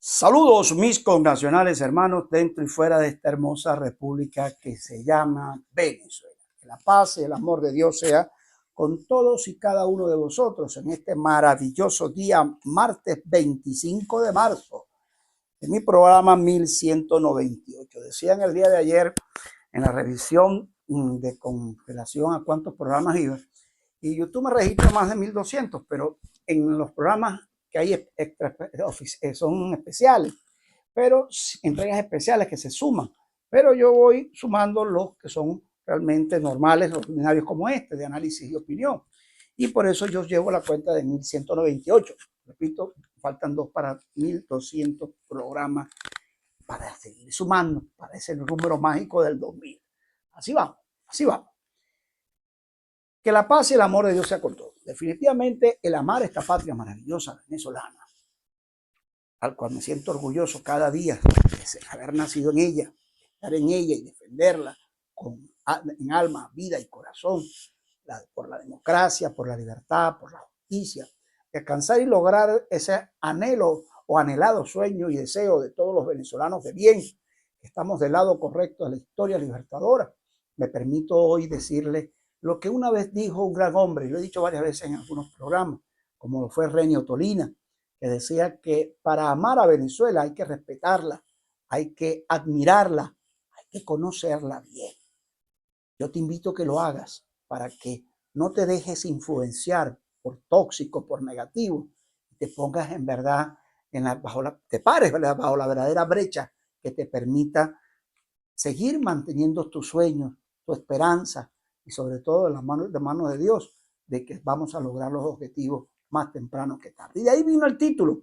Saludos mis connacionales hermanos dentro y fuera de esta hermosa república que se llama Venezuela. Que la paz y el amor de Dios sea con todos y cada uno de vosotros en este maravilloso día, martes 25 de marzo, de mi programa 1198. Decían el día de ayer en la revisión con relación a cuántos programas iba, y YouTube me registra más de 1200, pero en los programas que hay son especiales, pero entregas especiales que se suman, pero yo voy sumando los que son realmente normales, ordinarios como este, de análisis y opinión, y por eso yo llevo la cuenta de 1198. Repito, faltan dos para 1200 programas para seguir sumando, para ese número mágico del 2000. Así vamos, así vamos. Que la paz y el amor de Dios sea con todos. Definitivamente el amar esta patria maravillosa venezolana, al cual me siento orgulloso cada día de haber nacido en ella, estar en ella y defenderla en alma, vida y corazón, por la democracia, por la libertad, por la justicia, de alcanzar y lograr ese anhelo o anhelado sueño y deseo de todos los venezolanos de bien, que estamos del lado correcto de la historia libertadora. Me permito hoy decirle lo que una vez dijo un gran hombre, y lo he dicho varias veces en algunos programas, como lo fue Renio Tolina, que decía que para amar a Venezuela hay que respetarla, hay que admirarla, hay que conocerla bien. Yo te invito a que lo hagas para que no te dejes influenciar por tóxico, por negativo, y te pongas en verdad, te pares bajo la verdadera brecha que te permita seguir manteniendo tus sueños, tu esperanza y sobre todo en las manos de Dios, de que vamos a lograr los objetivos más temprano que tarde. Y de ahí vino el título: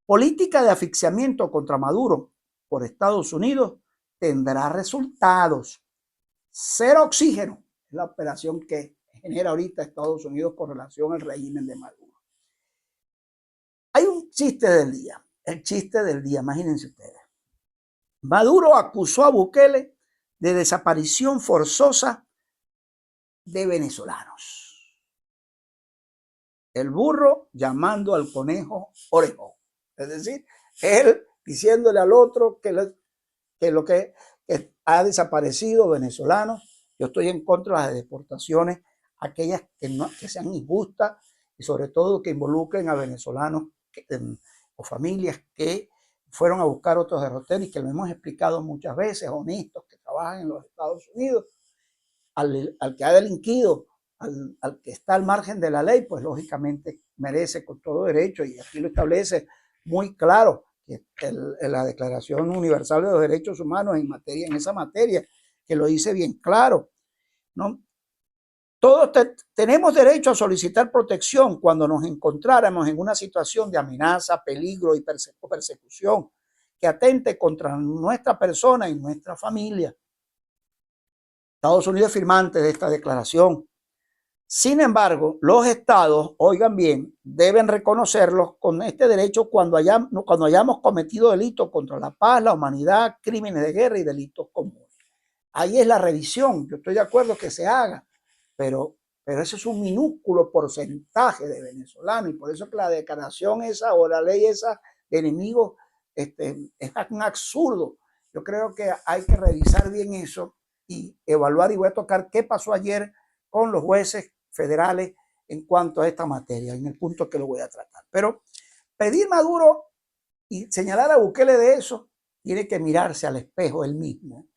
política de asfixiamiento contra Maduro por Estados Unidos tendrá resultados. Cero oxígeno es la operación que genera ahorita Estados Unidos con relación al régimen de Maduro. Hay un chiste del día, el chiste del día, imagínense ustedes. Maduro acusó a Bukele de desaparición forzosa de venezolanos. El burro llamando al conejo orejón. Es decir, él diciéndole al otro que ha desaparecido venezolanos. Yo estoy en contra de las deportaciones, aquellas que sean injustas y sobre todo que involucren a venezolanos o familias que fueron a buscar otros derroteros y que lo hemos explicado muchas veces, honestos, que trabajan en los Estados Unidos, al que ha delinquido, al que está al margen de la ley, pues lógicamente merece con todo derecho, y aquí lo establece muy claro la Declaración Universal de los Derechos Humanos en esa materia, que lo dice bien claro, ¿no? Todos tenemos derecho a solicitar protección cuando nos encontráramos en una situación de amenaza, peligro y persecución que atente contra nuestra persona y nuestra familia. Estados Unidos es firmante de esta declaración. Sin embargo, los estados, oigan bien, deben reconocerlos con este derecho cuando hayamos cometido delitos contra la paz, la humanidad, crímenes de guerra y delitos comunes. Ahí es la revisión. Yo estoy de acuerdo que se haga, pero ese es un minúsculo porcentaje de venezolanos, y por eso que la declaración esa o la ley esa de enemigos es un absurdo. Yo creo que hay que revisar bien eso y evaluar, y voy a tocar qué pasó ayer con los jueces federales en cuanto a esta materia, en el punto que lo voy a tratar. Pero pedir Maduro y señalar a Bukele de eso, tiene que mirarse al espejo él mismo,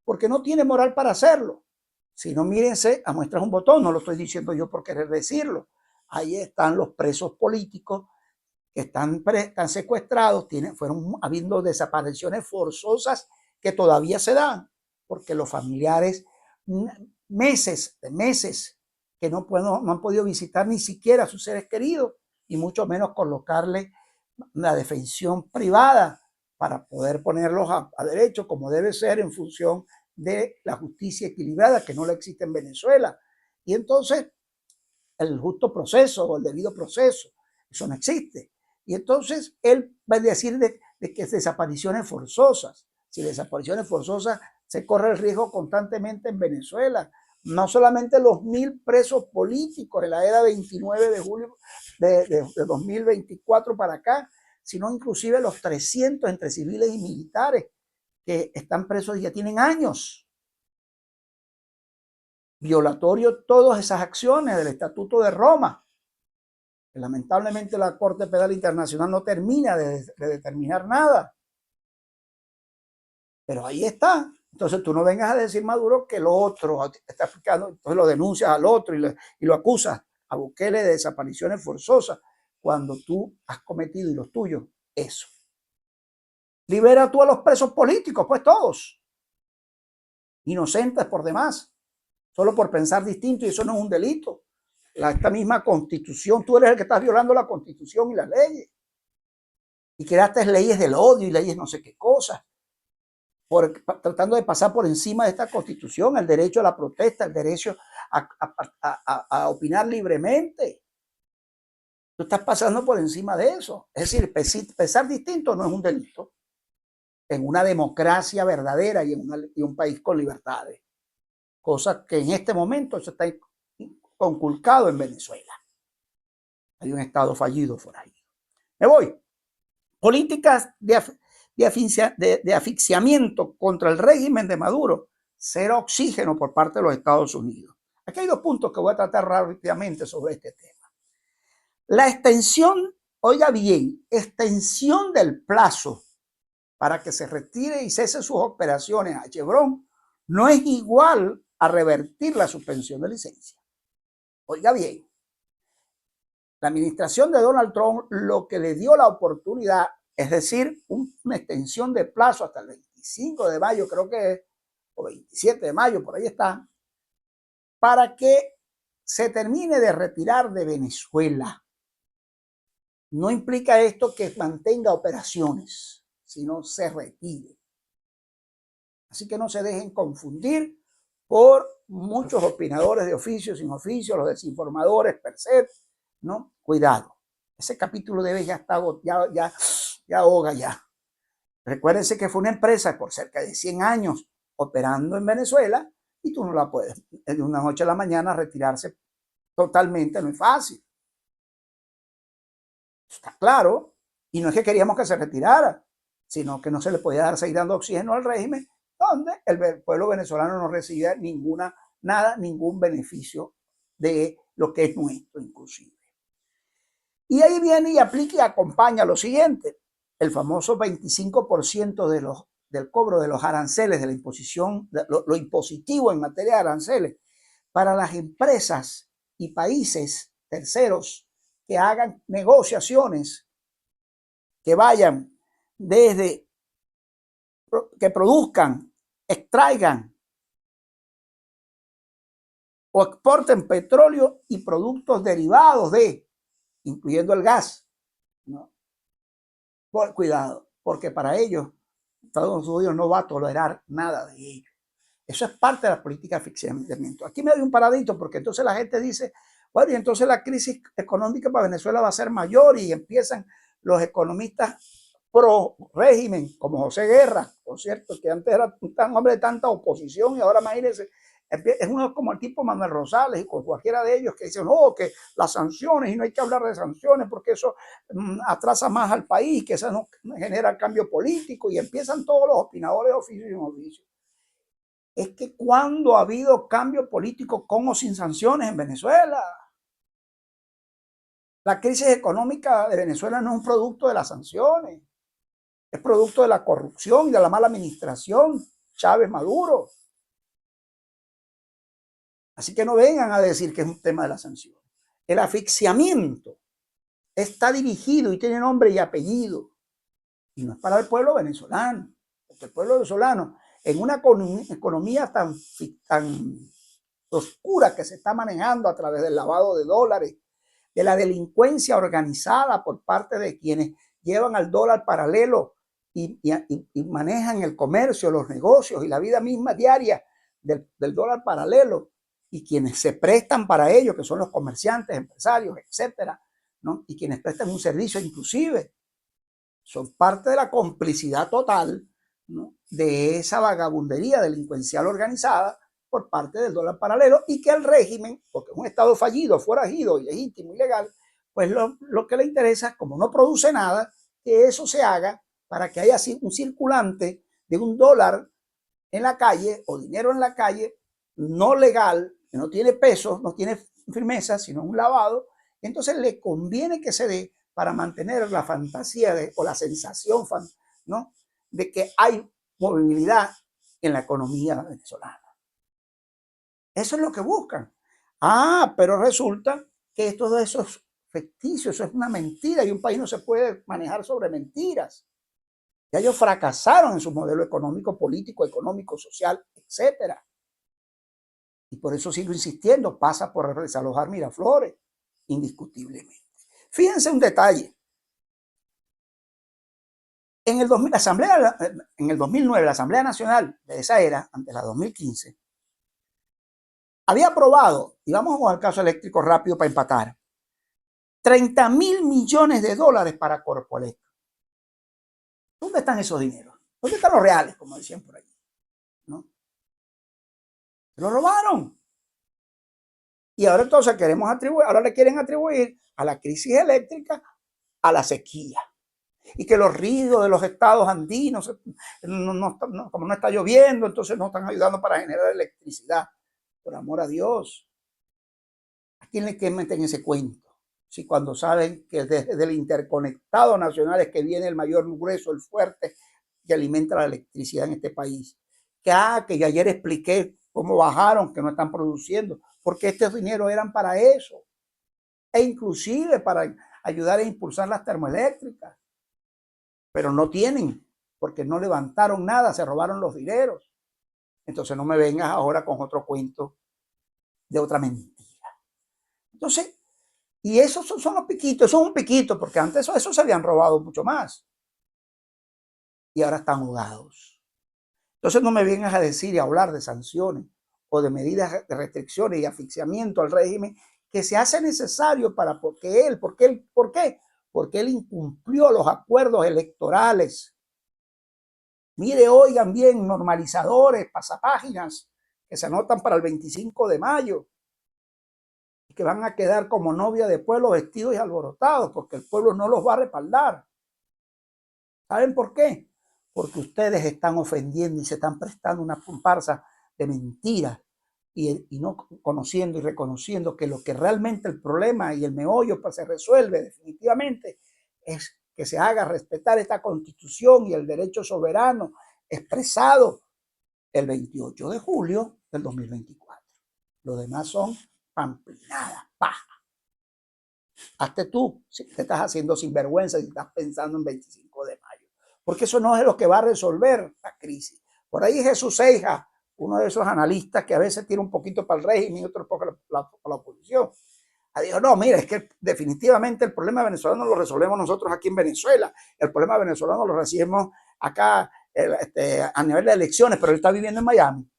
porque no tiene moral para hacerlo. Si no, mírense, a muestras un botón, no lo estoy diciendo yo por querer decirlo. Ahí están los presos políticos que están secuestrados, fueron habiendo desapariciones forzosas que todavía se dan, porque los familiares, meses que no han podido visitar ni siquiera a sus seres queridos, y mucho menos colocarle la defensión privada para poder ponerlos a derecho como debe ser en función de la justicia equilibrada que no la existe en Venezuela. Y entonces el justo proceso o el debido proceso, eso no existe. Y entonces él va a decir de que es desapariciones forzosas. Si desapariciones forzosas, se corre el riesgo constantemente en Venezuela. No solamente los 1000 presos políticos en la era 29 de julio de 2024 para acá, sino inclusive los 300 entre civiles y militares que están presos y ya tienen años. Violatorio todas esas acciones del Estatuto de Roma, que lamentablemente la Corte Penal Internacional no termina de determinar nada. Pero ahí está. Entonces tú no vengas a decir, Maduro, que lo otro está aplicando, entonces lo denuncias al otro y lo acusas a Bukele de desapariciones forzosas, cuando tú has cometido, y los tuyos, eso. Libera tú a los presos políticos, pues todos, inocentes por demás, solo por pensar distinto, y eso no es un delito. Esta misma Constitución, tú eres el que estás violando la Constitución y las leyes, y creaste leyes del odio y leyes no sé qué cosas, tratando de pasar por encima de esta Constitución, el derecho a la protesta, el derecho a opinar libremente. Tú estás pasando por encima de eso. Es decir, pensar distinto no es un delito en una democracia verdadera y en un país con libertades, cosa que en este momento se está conculcado en Venezuela. Hay un Estado fallido por ahí. Me voy. Políticas de asfixiamiento contra el régimen de Maduro, cero oxígeno por parte de los Estados Unidos. Aquí hay dos puntos que voy a tratar rápidamente sobre este tema. La extensión, oiga bien, extensión del plazo para que se retire y cese sus operaciones a Chevron no es igual a revertir la suspensión de licencia. Oiga bien, la administración de Donald Trump lo que le dio la oportunidad, es decir, una extensión de plazo hasta el 25 de mayo, creo que es, o 27 de mayo, por ahí está, para que se termine de retirar de Venezuela. No implica esto que mantenga operaciones, sino se retire. Así que no se dejen confundir por muchos opinadores de oficio, sin oficio, los desinformadores per se, ¿no? Cuidado. Ese capítulo debe ya estar, ya ahoga ya. Recuérdense que fue una empresa por cerca de 100 años operando en Venezuela y tú no la puedes de una noche a la mañana retirarse totalmente, no es fácil. Está claro. Y no es que queríamos que se retirara, sino que no se le podía seguir dando oxígeno al régimen, donde el pueblo venezolano no recibía ningún beneficio de lo que es nuestro, inclusive. Y ahí viene y aplica y acompaña lo siguiente: el famoso 25% del cobro de los aranceles, de la imposición, lo impositivo en materia de aranceles, para las empresas y países terceros que hagan negociaciones, que vayan desde que produzcan, extraigan o exporten petróleo y productos derivados de, incluyendo el gas, ¿no? Cuidado, porque para ellos Estados Unidos no va a tolerar nada de ello. Eso es parte de la política de asfixiamiento. Aquí me doy un paradito, porque entonces la gente dice, bueno, y entonces la crisis económica para Venezuela va a ser mayor, y empiezan los economistas pro régimen, como José Guerra, por cierto, que antes era un hombre de tanta oposición, y ahora imagínense, es uno como el tipo Manuel Rosales y con cualquiera de ellos que dicen, no, que las sanciones, y no hay que hablar de sanciones porque eso atrasa más al país, que eso no genera cambio político, y empiezan todos los opinadores de oficio y oficio. Es que cuando ha habido cambio político con o sin sanciones en Venezuela. La crisis económica de Venezuela no es un producto de las sanciones, es producto de la corrupción y de la mala administración Chávez-Maduro. Así que no vengan a decir que es un tema de la sanción. El asfixiamiento está dirigido y tiene nombre y apellido, y no es para el pueblo venezolano, porque el pueblo venezolano, en una economía tan oscura que se está manejando a través del lavado de dólares, de la delincuencia organizada por parte de quienes llevan al dólar paralelo y manejan el comercio, los negocios y la vida misma diaria del dólar paralelo, y quienes se prestan para ello, que son los comerciantes, empresarios, etcétera, ¿no? Y quienes prestan un servicio inclusive, son parte de la complicidad total, ¿no?, de esa vagabundería delincuencial organizada por parte del dólar paralelo, y que el régimen, porque es un estado fallido, forajido, ilegítimo, ilegal, pues lo que le interesa, como no produce nada, que eso se haga para que haya un circulante de $1 en la calle o dinero en la calle no legal, que no tiene peso, no tiene firmeza, sino un lavado. Entonces le conviene que se dé para mantener la fantasía o la sensación, ¿no?, de que hay movilidad en la economía venezolana. Eso es lo que buscan. Pero resulta que todo eso es ficticio, eso es una mentira y un país no se puede manejar sobre mentiras. Ya ellos fracasaron en su modelo económico, político, económico, social, etcétera. Y por eso sigo insistiendo, pasa por desalojar Miraflores, indiscutiblemente. Fíjense un detalle. En el 2009, la Asamblea Nacional de esa era, ante la 2015, había aprobado, y vamos con el caso eléctrico rápido para empatar, $30.000 millones para Corpoelec. ¿Dónde están esos dineros? ¿Dónde están los reales, como decían por allí? ¿No? Se lo robaron. Y ahora entonces ahora le quieren atribuir a la crisis eléctrica a la sequía. Y que los ríos de los estados andinos, como no está lloviendo, entonces no están ayudando para generar electricidad. Por amor a Dios. ¿A quién le meten ese cuento? Si cuando saben que desde el interconectado nacional es que viene el mayor grueso, el fuerte, que alimenta la electricidad en este país. Que yo ayer expliqué cómo bajaron, que no están produciendo, porque estos dineros eran para eso. E inclusive para ayudar a impulsar las termoeléctricas. Pero no tienen, porque no levantaron nada, se robaron los dineros. Entonces no me vengas ahora con otro cuento de otra mentira. Entonces, y esos son los piquitos, eso es un piquito, porque antes eso se habían robado mucho más. Y ahora están ahogados. Entonces no me vengas a decir y a hablar de sanciones o de medidas de restricciones y asfixiamiento al régimen que se hace necesario ¿por qué? Porque él incumplió los acuerdos electorales. Mire, oigan bien, normalizadores, pasapáginas que se anotan para el 25 de mayo y que van a quedar como novia de pueblo vestidos y alborotados porque el pueblo no los va a respaldar. ¿Saben por qué? Porque ustedes están ofendiendo y se están prestando una comparsa de mentiras y no conociendo y reconociendo que lo que realmente el problema y el meollo se resuelve definitivamente es que se haga respetar esta Constitución y el derecho soberano expresado el 28 de julio del 2024. Lo demás son pamplinadas, paja. Hazte tú, si te estás haciendo sinvergüenza y estás pensando en 25 de mayo. Porque eso no es lo que va a resolver la crisis. Por ahí Jesús Seija, uno de esos analistas que a veces tira un poquito para el régimen y otro para la oposición, dijo, no, mira, es que definitivamente el problema venezolano lo resolvemos nosotros aquí en Venezuela. El problema venezolano lo recibimos acá a nivel de elecciones, pero él está viviendo en Miami.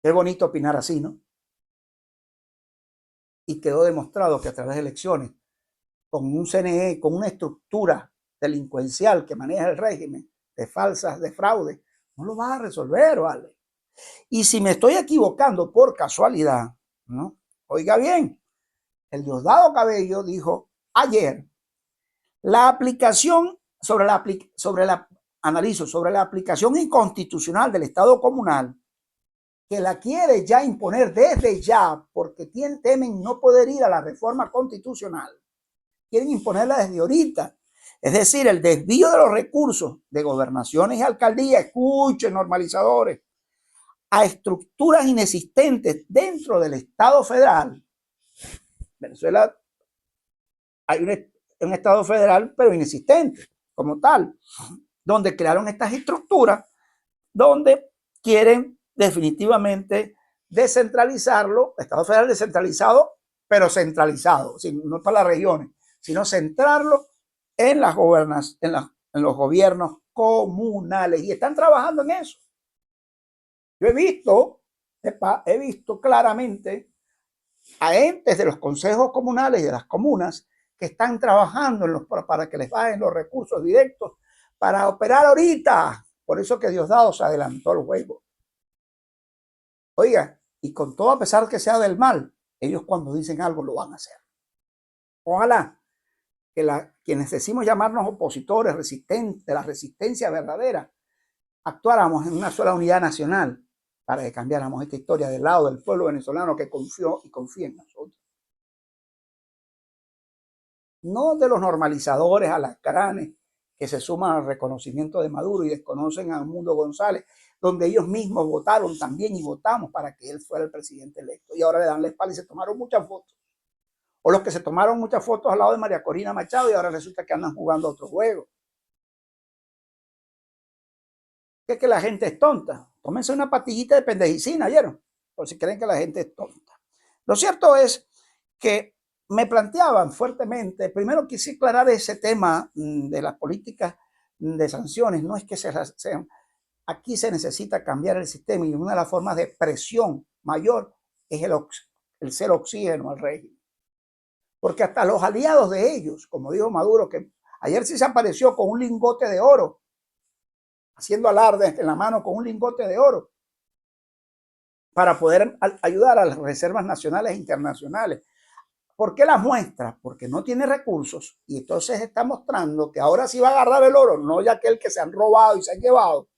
Qué bonito opinar así, ¿no? Y quedó demostrado que a través de elecciones, con un CNE, con una estructura delincuencial que maneja el régimen de falsas, de fraude, no lo va a resolver, ¿vale? Y si me estoy equivocando por casualidad, ¿no? Oiga bien, el Diosdado Cabello dijo ayer, la aplicación sobre la aplicación inconstitucional del Estado comunal, que la quiere ya imponer desde ya, porque temen no poder ir a la reforma constitucional. Quieren imponerla desde ahorita. Es decir, el desvío de los recursos de gobernaciones y alcaldías, escuchen normalizadores, a estructuras inexistentes dentro del Estado federal. Venezuela hay un Estado federal, pero inexistente como tal, donde crearon estas estructuras, donde quieren definitivamente descentralizarlo, Estado federal descentralizado, pero centralizado, no para las regiones, sino centrarlo en las en los gobiernos comunales, y están trabajando en eso. Yo he visto claramente a entes de los consejos comunales y de las comunas que están trabajando para que les bajen los recursos directos para operar ahorita. Por eso que Diosdado se adelantó al juego. Oiga, y con todo, a pesar que sea del mal, ellos cuando dicen algo lo van a hacer. Ojalá que quienes decimos llamarnos opositores, resistentes, la resistencia verdadera, actuáramos en una sola unidad nacional para que cambiáramos esta historia del lado del pueblo venezolano que confió y confía en nosotros. No de los normalizadores alacranes que se suman al reconocimiento de Maduro y desconocen a Mundo González, donde ellos mismos votaron también y votamos para que él fuera el presidente electo. Y ahora le dan la espalda y se tomaron muchas fotos. O los que se tomaron muchas fotos al lado de María Corina Machado y ahora resulta que andan jugando otro juego. Es que la gente es tonta. Tómense una pastillita de pendejicina, ¿vieron? Por si creen que la gente es tonta. Lo cierto es que me planteaban fuertemente, primero quise aclarar ese tema de las políticas de sanciones, no es que sean, aquí se necesita cambiar el sistema y una de las formas de presión mayor es el ser oxígeno al régimen. Porque hasta los aliados de ellos, como dijo Maduro, que ayer sí se apareció con un lingote de oro, haciendo alarde en la mano con un lingote de oro, para poder ayudar a las reservas nacionales e internacionales. ¿Por qué las muestra? Porque no tiene recursos y entonces está mostrando que ahora sí va a agarrar el oro, no ya aquel que se han robado y se han llevado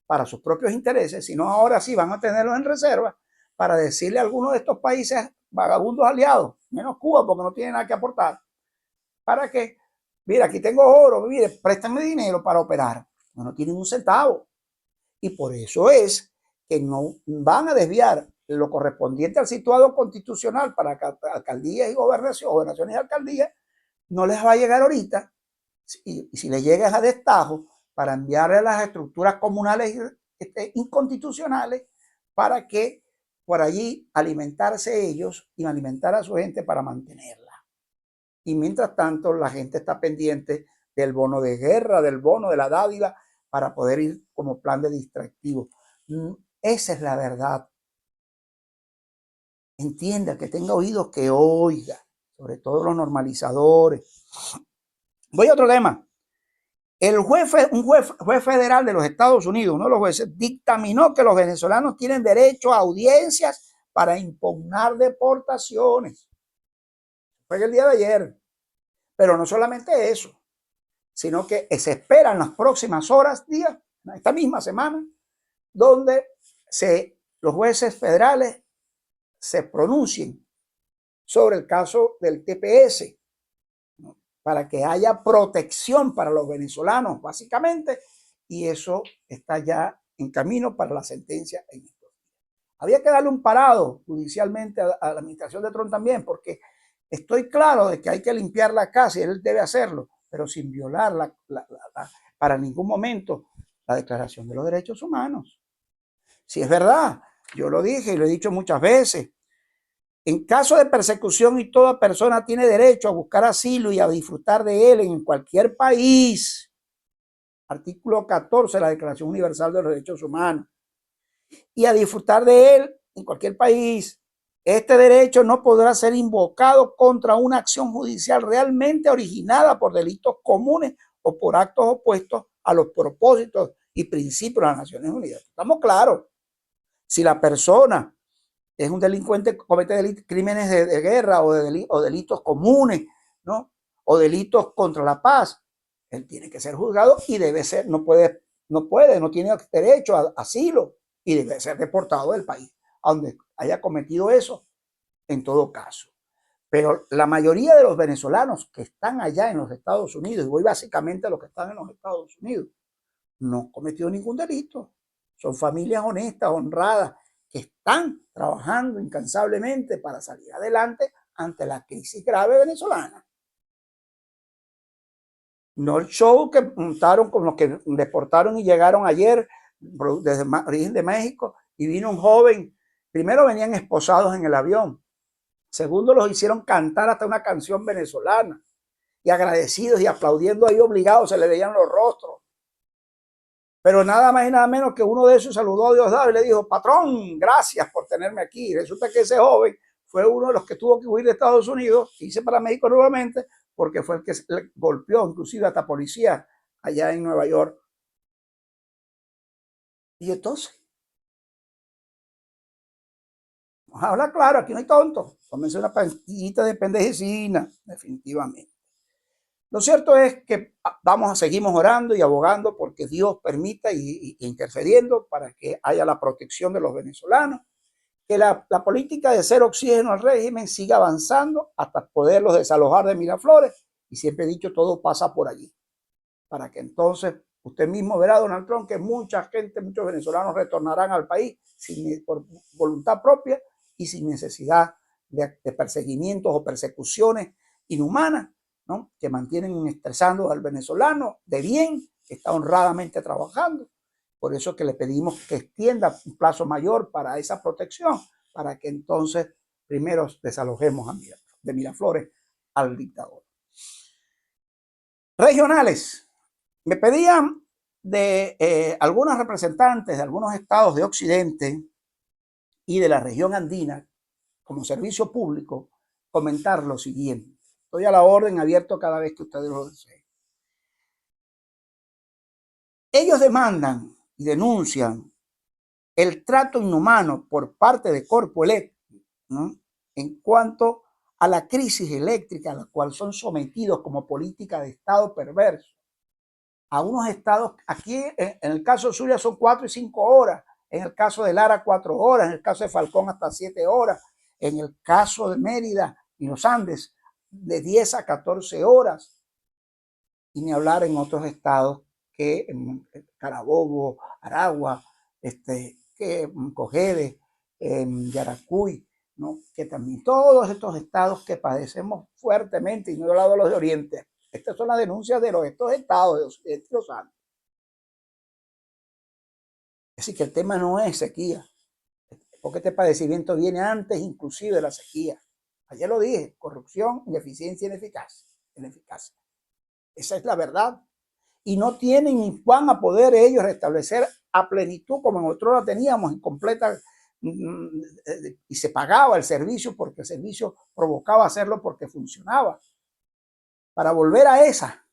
para sus propios intereses, sino ahora sí van a tenerlos en reserva para decirle a algunos de estos países vagabundos aliados, menos Cuba porque no tiene nada que aportar, para que, mira, aquí tengo oro, mire, préstame dinero para operar. No tienen un centavo. Y por eso es que no van a desviar lo correspondiente al situado constitucional para alcaldías y gobernaciones y alcaldías, no les va a llegar ahorita, y si les llega a destajo, para enviarle a las estructuras comunales inconstitucionales para que por allí alimentarse ellos y alimentar a su gente para mantenerla. Y mientras tanto, la gente está pendiente del bono de guerra, del bono de la dádiva, para poder ir como plan de distractivo. Esa es la verdad. Entienda, que tenga oídos, que oiga, sobre todo los normalizadores. Voy a otro tema. Un juez federal de los Estados Unidos, uno de los jueces, dictaminó que los venezolanos tienen derecho a audiencias para impugnar deportaciones. Fue el día de ayer. Pero no solamente eso, sino que se espera en las próximas horas, días, esta misma semana, donde los jueces federales se pronuncien sobre el caso del TPS, ¿no? Para que haya protección para los venezolanos, básicamente, y eso está ya en camino para la sentencia en estos días. Había que darle un parado judicialmente a la administración de Trump también, porque estoy claro de que hay que limpiar la casa y él debe hacerlo, pero sin violar para ningún momento la Declaración de los Derechos Humanos. Si es verdad, yo lo dije y lo he dicho muchas veces, en caso de persecución y toda persona tiene derecho a buscar asilo y a disfrutar de él en cualquier país. Artículo 14 de la Declaración Universal de los Derechos Humanos. Y a disfrutar de él en cualquier país. Este derecho no podrá ser invocado contra una acción judicial realmente originada por delitos comunes o por actos opuestos a los propósitos y principios de las Naciones Unidas. Estamos claros. Si la persona es un delincuente, comete crímenes de guerra o delitos comunes, ¿no? O delitos contra la paz, él tiene que ser juzgado y debe ser, no tiene derecho a asilo y debe ser deportado del país, a donde haya cometido eso, en todo caso. Pero la mayoría de los venezolanos que están allá en los Estados Unidos, y voy básicamente a los que están en los Estados Unidos, no han cometido ningún delito. Son familias honestas, honradas, que están trabajando incansablemente para salir adelante ante la crisis grave venezolana. No el show que montaron con los que deportaron y llegaron ayer desde origen de México y vino un joven. Primero venían esposados en el avión. Segundo, los hicieron cantar hasta una canción venezolana. Y agradecidos y aplaudiendo ahí obligados, se le veían los rostros. Pero nada más y nada menos que uno de esos saludó a Diosdado y le dijo: patrón, gracias por tenerme aquí. Y resulta que ese joven fue uno de los que tuvo que huir de Estados Unidos, irse para México nuevamente, porque fue el que golpeó inclusive hasta policía allá en Nueva York. Y entonces, vamos a hablar claro, aquí no hay tontos. Tómense una pastillita de pendejicina, definitivamente. Lo cierto es que seguimos orando y abogando porque Dios permita y intercediendo para que haya la protección de los venezolanos, que la política de cero oxígeno al régimen siga avanzando hasta poderlos desalojar de Miraflores. Y siempre he dicho, todo pasa por allí. Para que entonces usted mismo verá, Donald Trump, que mucha gente, muchos venezolanos retornarán al país por voluntad propia y sin necesidad de perseguimientos o persecuciones inhumanas, ¿no?, que mantienen estresando al venezolano de bien, que está honradamente trabajando. Por eso que le pedimos que extienda un plazo mayor para esa protección, para que entonces primero desalojemos de Miraflores al dictador. Regionales. Me pedían de algunos representantes de algunos estados de Occidente y de la región andina, como servicio público, comentar lo siguiente. Estoy a la orden, abierto cada vez que ustedes lo deseen. Ellos demandan y denuncian el trato inhumano por parte de Corpo Eléctrico, ¿no?, en cuanto a la crisis eléctrica a la cual son sometidos como política de Estado perverso. A unos estados, aquí en el caso de Zulia son 4 y 5 horas, en el caso de Lara 4 horas, en el caso de Falcón hasta 7 horas, en el caso de Mérida y los Andes de 10 a 14 horas, y ni hablar en otros estados que en Carabobo, Aragua, que Cogede, en Yaracuy, ¿no?, que también todos estos estados que padecemos fuertemente, y no he hablado de los de Oriente. Estas son las denuncias de estos estados de Occidente y los Andes. Es decir, que el tema no es sequía, porque este padecimiento viene antes inclusive de la sequía. Ayer lo dije, corrupción, ineficiencia y ineficacia. Esa es la verdad. Y no tienen ni van a poder ellos restablecer a plenitud como en otrora teníamos, en completa, y se pagaba el servicio porque el servicio provocaba hacerlo porque funcionaba. Para volver a esa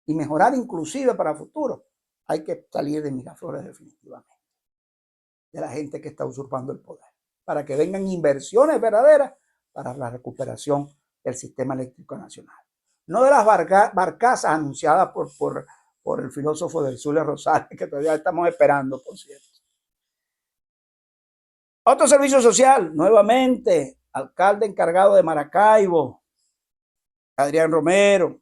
y mejorar inclusive para el futuro, hay que salir de Miraflores definitivamente, de la gente que está usurpando el poder, para que vengan inversiones verdaderas para la recuperación del sistema eléctrico nacional. No de las barcazas anunciadas por el filósofo del Zulia Rosales, que todavía estamos esperando, por cierto. Otro servicio social, nuevamente, alcalde encargado de Maracaibo, Adrián Romero.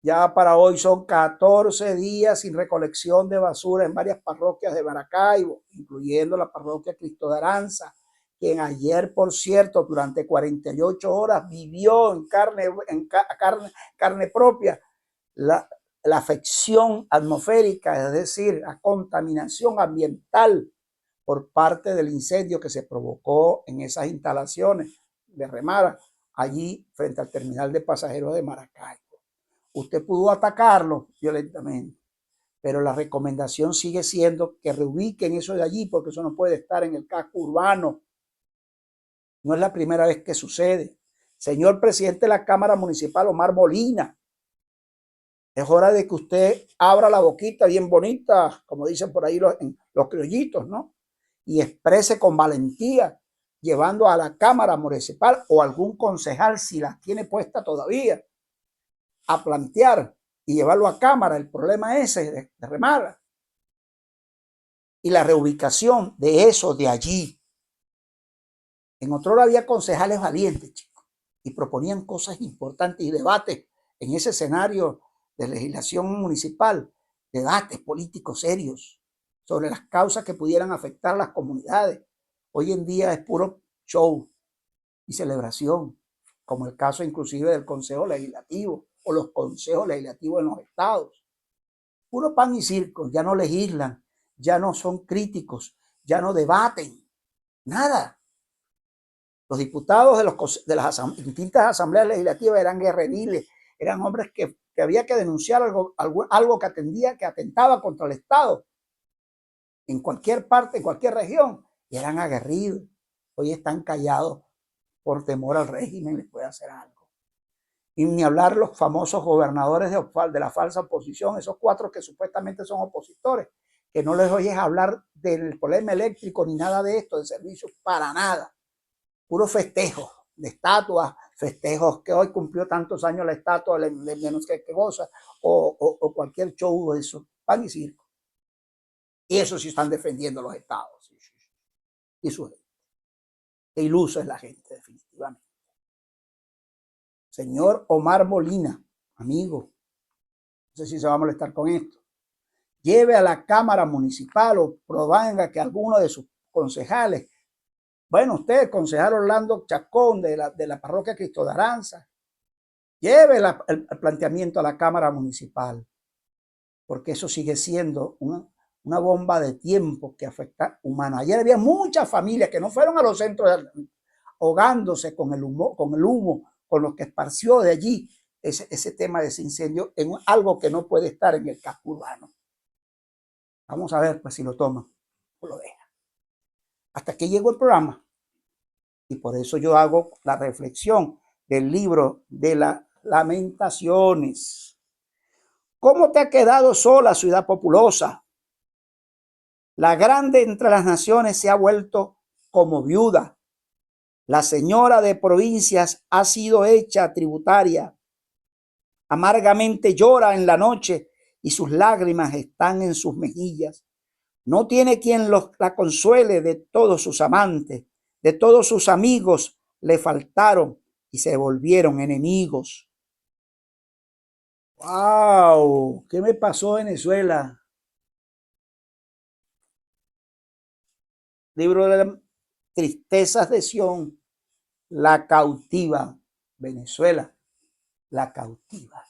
Ya para hoy son 14 días sin recolección de basura en varias parroquias de Maracaibo, incluyendo la parroquia Cristo de Aranza, quien ayer, por cierto, durante 48 horas vivió en carne propia la afección atmosférica, es decir, la contaminación ambiental por parte del incendio que se provocó en esas instalaciones de Remara, allí frente al terminal de pasajeros de Maracaibo. Usted pudo atacarlo violentamente, pero la recomendación sigue siendo que reubiquen eso de allí, porque eso no puede estar en el casco urbano. No es la primera vez que sucede. Señor presidente de la Cámara Municipal, Omar Molina, es hora de que usted abra la boquita bien bonita, como dicen por ahí los criollitos, ¿no?, y exprese con valentía, llevando a la Cámara Municipal o algún concejal, si la tiene puesta todavía, a plantear y llevarlo a Cámara el problema ese de Remara y la reubicación de eso de allí. En otrora había concejales valientes, chicos, y proponían cosas importantes y debates en ese escenario de legislación municipal, debates políticos serios sobre las causas que pudieran afectar a las comunidades. Hoy en día es puro show y celebración, como el caso inclusive del Consejo Legislativo o los consejos legislativos en los estados. Puro pan y circo, ya no legislan, ya no son críticos, ya no debaten, nada. Los diputados de las distintas asambleas legislativas eran guerreriles, eran hombres que había que denunciar algo que atentaba contra el Estado en cualquier parte, en cualquier región, y eran aguerridos. Hoy están callados por temor al régimen, les puede hacer algo. Y ni hablar los famosos gobernadores de la falsa oposición, esos 4 que supuestamente son opositores, que no les oyes hablar del problema eléctrico ni nada de esto, de servicios, para nada. Puro festejo de estatuas, festejos que hoy cumplió tantos años la estatua de no sé qué cosa, o cualquier show de eso, pan y circo. Y eso sí están defendiendo los estados. Y su gente. Qué iluso es la gente, definitivamente. Señor Omar Molina, amigo, no sé si se va a molestar con esto. Lleve a la Cámara Municipal o provenga que alguno de sus concejales, bueno, usted, concejal Orlando Chacón de la parroquia Cristo de Aranza, lleve el planteamiento a la Cámara Municipal, porque eso sigue siendo una bomba de tiempo que afecta humanos. Ayer había muchas familias que no fueron a los centros ahogándose con el humo, con lo que esparció de allí ese tema de ese incendio en algo que no puede estar en el casco urbano. Vamos a ver pues, si lo toma o lo deja. Hasta aquí llegó el programa. Y por eso yo hago la reflexión del libro de las Lamentaciones. ¿Cómo te ha quedado sola, ciudad populosa? La grande entre las naciones se ha vuelto como viuda. La señora de provincias ha sido hecha tributaria. Amargamente llora en la noche y sus lágrimas están en sus mejillas. No tiene quien la consuele de todos sus amantes, de todos sus amigos le faltaron y se volvieron enemigos. ¡Wow! ¿Qué me pasó Venezuela? Libro de las tristezas de Sión, la cautiva. Venezuela, la cautiva.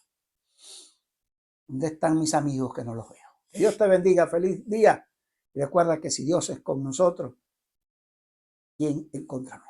¿Dónde están mis amigos que no los veo? Que Dios te bendiga, feliz día. Y recuerda que si Dios es con nosotros, ¿quién en contra nuestra?